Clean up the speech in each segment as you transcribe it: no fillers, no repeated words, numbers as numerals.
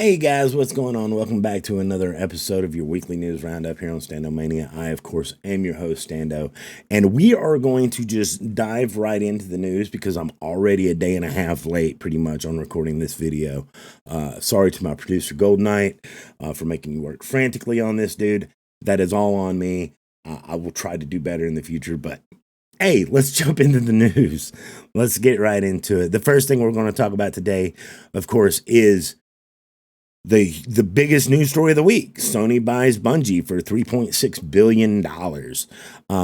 Hey guys, what's going on? Welcome back to another episode of your weekly news roundup here on Stando Mania. I, of course, am your host, Stando, and we are going to just dive right into the news because I'm already a day and a half late, pretty much, on recording this video. Sorry to my producer, Gold Knight, for making you work frantically on this, dude. That is all on me. I will try to do better in the future, but hey, let's jump into the news. Let's get right into it. The first thing we're going to talk about today, of course, is the biggest news story of the week. Sony buys Bungie for $3.6 billion.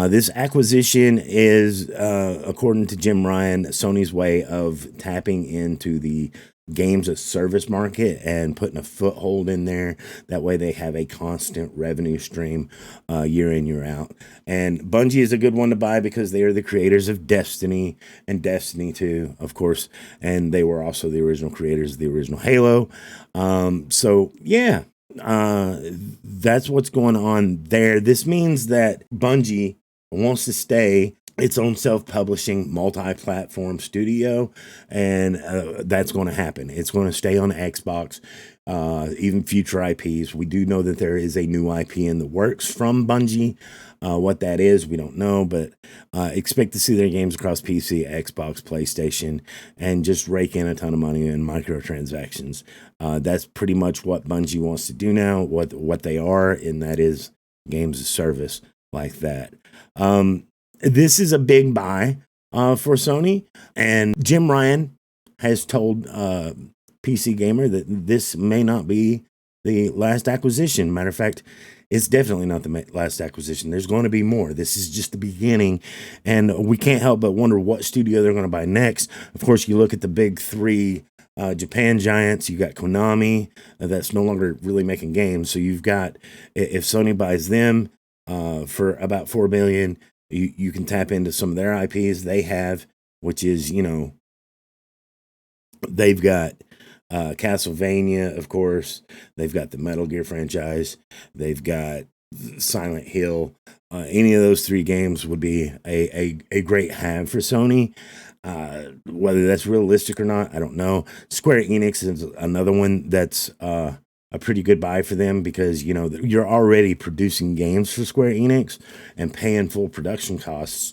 This acquisition is, according to Jim Ryan, Sony's way of tapping into the games as service market and putting a foothold in there. That way they have a constant revenue stream year in, year out. And Bungie is a good one to buy because they are the creators of Destiny and Destiny 2, of course. And they were also the original creators of the original Halo. So yeah, that's what's going on there. This means that Bungie wants to stay its own self-publishing multi-platform studio, and that's going to happen. It's going to stay on Xbox, even future IPs. We do know that there is a new IP in the works from Bungie. What that is, we don't know, but expect to see their games across PC, Xbox, PlayStation, and just rake in a ton of money in microtransactions. That's pretty much what Bungie wants to do now, what they are, and that is games as service like that. This is a big buy for Sony, and Jim Ryan has told PC Gamer that this may not be the last acquisition. Matter of fact, it's definitely not the last acquisition. There's going to be more. This is just the beginning, and we can't help but wonder what studio they're going to buy next. Of course, you look at the big three Japan giants. You got Konami, that's no longer really making games. So you've got, if Sony buys them for about $4 billion, you can tap into some of their IPs they have, which is, they've got Castlevania, of course. They've got the Metal Gear franchise. They've got Silent Hill. Any of those three games would be a great have for Sony. Whether that's realistic or not, I don't know. Square Enix is another one that's a pretty good buy for them because, you're already producing games for Square Enix and paying full production costs.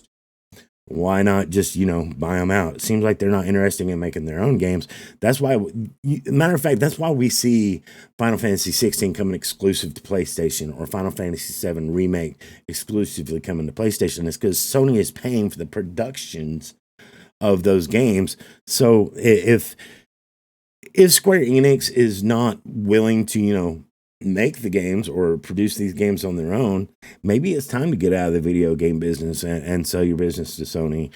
Why not just, buy them out? It seems like they're not interested in making their own games. That's why, matter of fact, that's why we see Final Fantasy 16 coming exclusive to PlayStation, or Final Fantasy 7 Remake exclusively coming to PlayStation. It's because Sony is paying for the productions of those games. So if Square Enix is not willing to, make the games or produce these games on their own, maybe it's time to get out of the video game business and sell your business to Sony.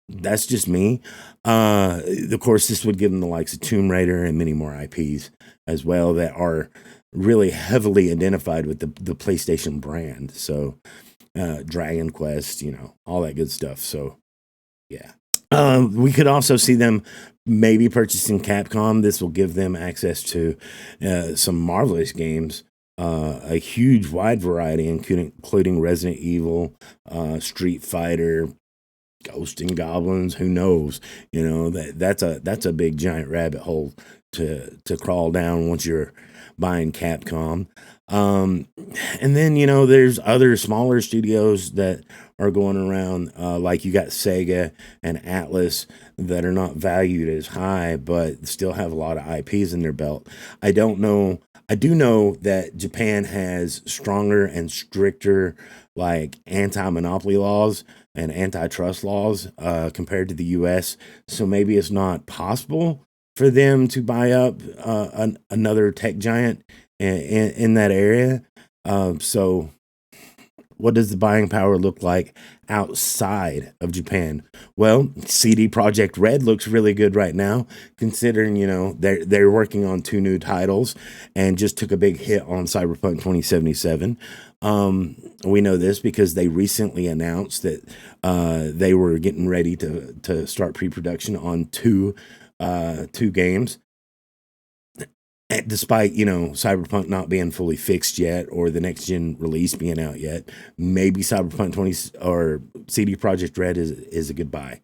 That's just me. Of course, this would give them the likes of Tomb Raider and many more IPs as well that are really heavily identified with the PlayStation brand. So Dragon Quest, all that good stuff. So yeah. We could also see them maybe purchasing Capcom. This will give them access to some marvelous games, a huge wide variety, including Resident Evil, Street Fighter, Ghosts and Goblins. Who knows? That's a big giant rabbit hole to crawl down once you're buying Capcom. And then, there's other smaller studios that are going around, like you got Sega and Atlas that are not valued as high, but still have a lot of IPs in their belt. I don't know. I do know that Japan has stronger and stricter, like, anti-monopoly laws and antitrust laws compared to the US. So maybe it's not possible for them to buy up another tech giant in that area. So what does the buying power look like outside of Japan? Well, CD Projekt Red looks really good right now, considering, they're working on 2 new titles and just took a big hit on Cyberpunk 2077. We know this because they recently announced that they were getting ready to start pre-production on two games. Despite, Cyberpunk not being fully fixed yet, or the next gen release being out yet, maybe Cyberpunk 20 or CD Projekt Red is a good buy.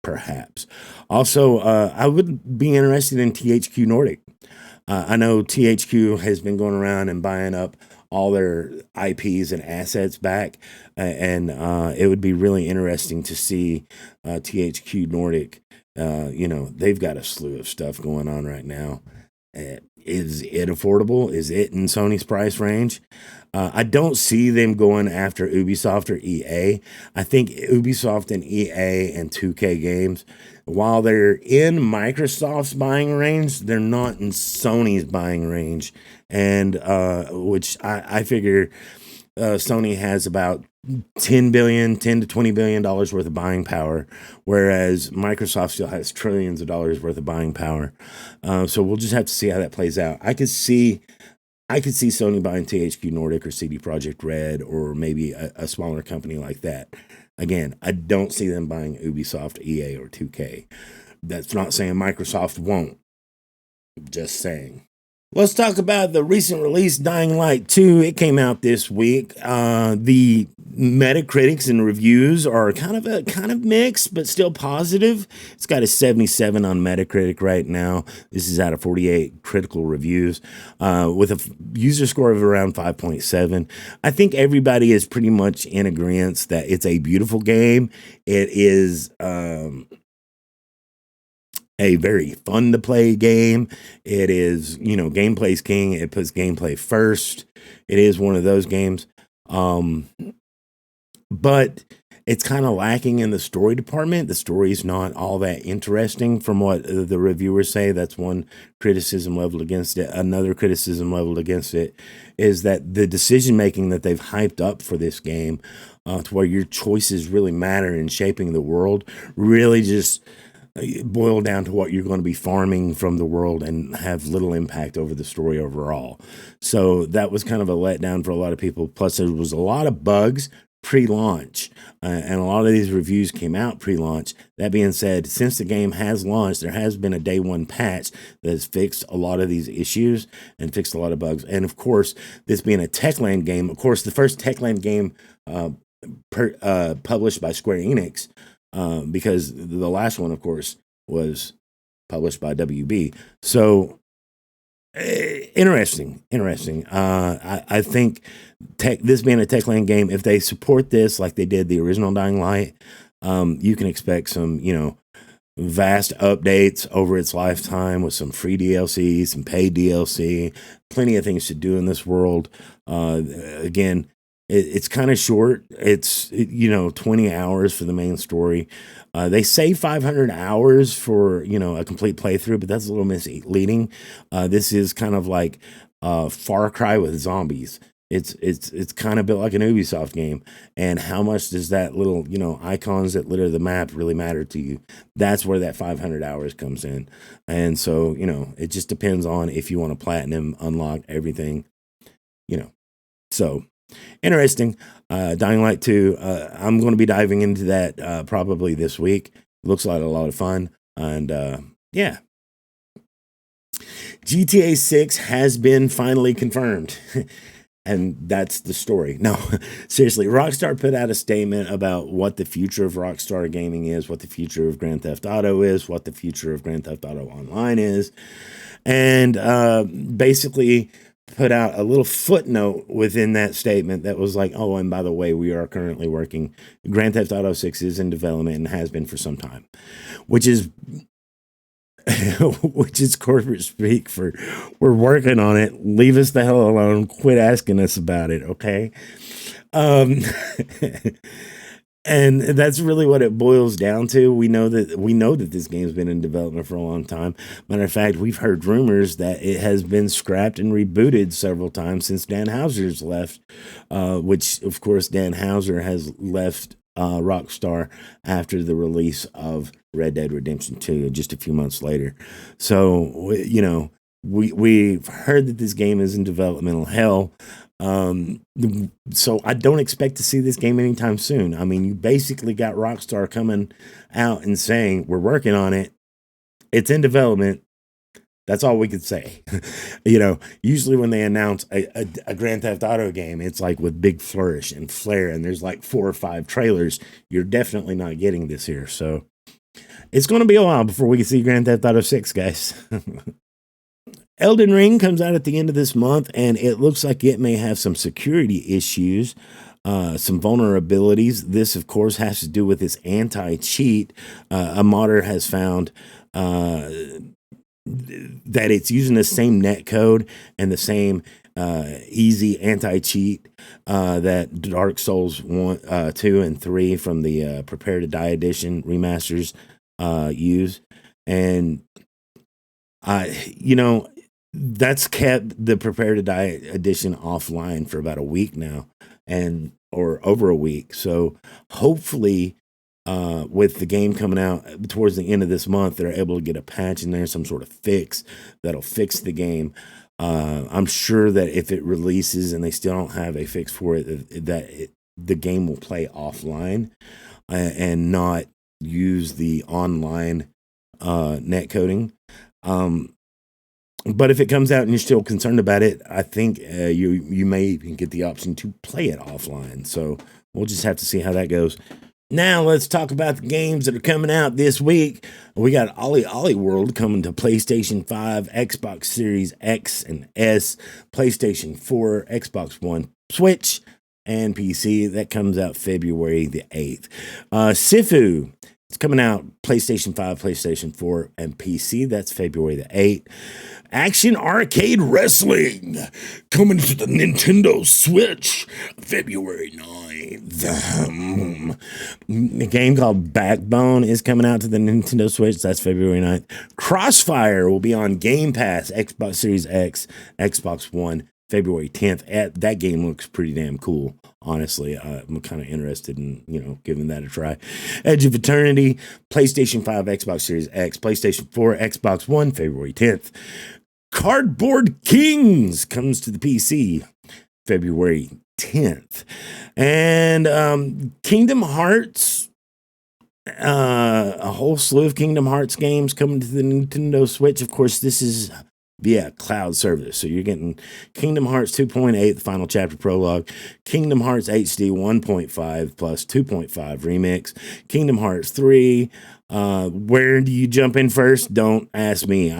perhaps. Also, I would be interested in THQ Nordic. I know THQ has been going around and buying up all their IPs and assets back, and it would be really interesting to see THQ Nordic. They've got a slew of stuff going on right now. Is it affordable? Is it in Sony's price range? I don't see them going after Ubisoft or EA. I think Ubisoft and EA and 2K Games, while they're in Microsoft's buying range, they're not in Sony's buying range. And which I figure Sony has about 10 to 20 billion dollars worth of buying power, whereas Microsoft still has trillions of dollars worth of buying power. So we'll just have to see how that plays out. I could see Sony buying THQ Nordic or CD Projekt Red or maybe a smaller company like that. Again, I don't see them buying Ubisoft, EA, or 2K. That's not saying Microsoft won't. Just saying. Let's talk about the recent release, Dying Light 2. It came out this week. The Metacritics and reviews are kind of mixed, but still positive. It's got a 77 on Metacritic right now. This is out of 48 critical reviews, with a user score of around 5.7. I think everybody is pretty much in agreement that it's a beautiful game. It is a very fun to play game. It is, gameplay's king. It puts gameplay first. It is one of those games. But it's kind of lacking in the story department. The story's not all that interesting from what the reviewers say. That's one criticism leveled against it. Another criticism leveled against it is that the decision making that they've hyped up for this game, to where your choices really matter in shaping the world, really just boil down to what you're going to be farming from the world and have little impact over the story overall. So that was kind of a letdown for a lot of people. Plus, there was a lot of bugs pre-launch, and a lot of these reviews came out pre-launch. That being said, since the game has launched, there has been a day one patch that has fixed a lot of these issues and fixed a lot of bugs. And of course, this being a Techland game, of course, the first Techland game published by Square Enix, because the last one, of course, was published by WB. So interesting. I think this being a Techland game, if they support this like they did the original Dying Light, you can expect some, vast updates over its lifetime with some free DLC, some paid DLC, plenty of things to do in this world. Again, it's kind of short. It's 20 hours for the main story. They say 500 hours for a complete playthrough, but that's a little misleading. This is kind of like Far Cry with zombies. It's kind of built like an Ubisoft game. And how much does that little icons that litter the map really matter to you? That's where that 500 hours comes in. And so it just depends on if you want to platinum unlock everything. So. Interesting. Dying Light 2. I'm going to be diving into that probably this week. Looks like a lot of fun. And yeah. GTA 6 has been finally confirmed. And that's the story. No, seriously, Rockstar put out a statement about what the future of Rockstar Gaming is, what the future of Grand Theft Auto is, what the future of Grand Theft Auto Online is. And basically put out a little footnote within that statement that was like, oh, and by the way, we are currently working. Grand Theft Auto 6 is in development and has been for some time, which is corporate speak for we're working on it. Leave us the hell alone. Quit asking us about it. Okay. And that's really what it boils down to. We know that this game's been in development for a long time. Matter of fact, we've heard rumors that it has been scrapped and rebooted several times since Dan Houser's left, which, of course, Dan Houser has left Rockstar after the release of Red Dead Redemption 2 just a few months later. So, we've heard that this game is in developmental hell. So I don't expect to see this game anytime soon. I mean, you basically got Rockstar coming out and saying, we're working on it. It's in development. That's all we could say. Usually when they announce a Grand Theft Auto game, it's like with big flourish and flair, and there's like 4 or 5 trailers. You're definitely not getting this here. So It's going to be a while before we can see Grand Theft Auto 6, guys. Elden Ring comes out at the end of this month, and it looks like it may have some security issues, some vulnerabilities. This, of course, has to do with its anti-cheat. A modder has found that it's using the same net code and the same easy anti-cheat that Dark Souls 1, 2, and 3 from the Prepare to Die edition remasters use. And that's kept the Prepare to Die edition offline for about a week now, or over a week. So hopefully, with the game coming out towards the end of this month, they're able to get a patch in there, some sort of fix that'll fix the game. I'm sure that if it releases and they still don't have a fix for it, the game will play offline and not use the online net coding. But if it comes out and you're still concerned about it, I think you may even get the option to play it offline. So we'll just have to see how that goes. Now let's talk about the games that are coming out this week. We got Ollie World coming to PlayStation 5, Xbox Series X and S, PlayStation 4, Xbox One, Switch, and PC. That comes out February the 8th. Sifu, it's coming out PlayStation 5, PlayStation 4, and PC. That's February the 8th. Action Arcade Wrestling coming to the Nintendo Switch February 9th. A game called Backbone is coming out to the Nintendo Switch. That's February 9th. Crossfire will be on Game Pass, Xbox Series X, Xbox One, February 10th. That game looks pretty damn cool. Honestly, I'm kind of interested in, giving that a try. Edge of Eternity, PlayStation 5, Xbox Series X, PlayStation 4, Xbox One, February 10th. Cardboard Kings comes to the PC, February 10th. And Kingdom Hearts, a whole slew of Kingdom Hearts games coming to the Nintendo Switch. Of course, this is via cloud service. So you're getting Kingdom Hearts 2.8, the final chapter prologue, Kingdom Hearts HD 1.5 plus 2.5 remix, Kingdom Hearts 3. Where do you jump in first? Don't ask me.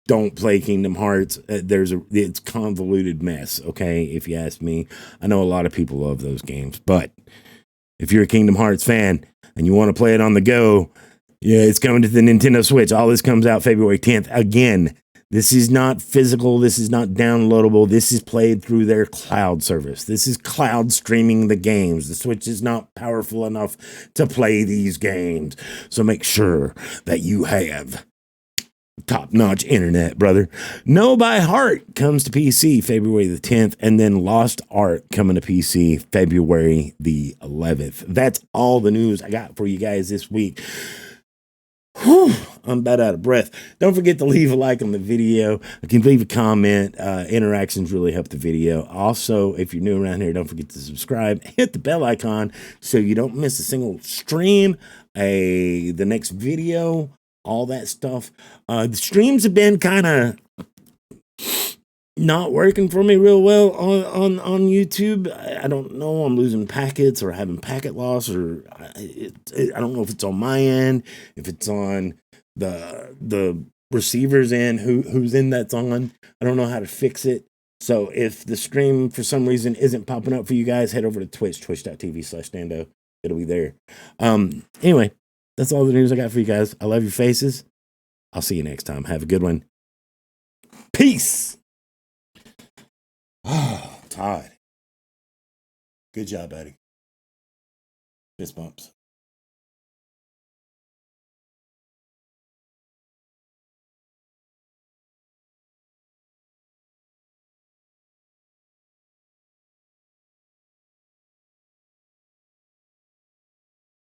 Don't play Kingdom Hearts. It's convoluted mess, okay, if you ask me. I know a lot of people love those games, but if you're a Kingdom Hearts fan and you want to play it on the go, yeah, it's coming to the Nintendo Switch. All this comes out February 10th. Again, this is not physical. This is not downloadable. This is played through their cloud service. This is cloud streaming the games. The Switch is not powerful enough to play these games. So make sure that you have top-notch internet, brother. Know by Heart comes to PC February the 10th, and then Lost Ark coming to PC February the 11th. That's all the news I got for you guys this week. Whew, I'm about out of breath. Don't forget to leave a like on the video. You can leave a comment. Interactions really help the video. Also, if you're new around here, don't forget to subscribe. Hit the bell icon so you don't miss a single stream, the next video, all that stuff. The streams have been kind of not working for me real well on YouTube. I don't know. I'm losing packets or having packet loss, or I don't know if it's on my end, if it's on the receiver's end, who's in that's on. I don't know how to fix it. So if the stream for some reason isn't popping up for you guys, head over to Twitch, twitch.tv/Stando. It'll be there. Anyway, that's all the news I got for you guys. I love your faces. I'll see you next time. Have a good one. Peace. Oh, Todd. Good job, buddy. Fist bumps.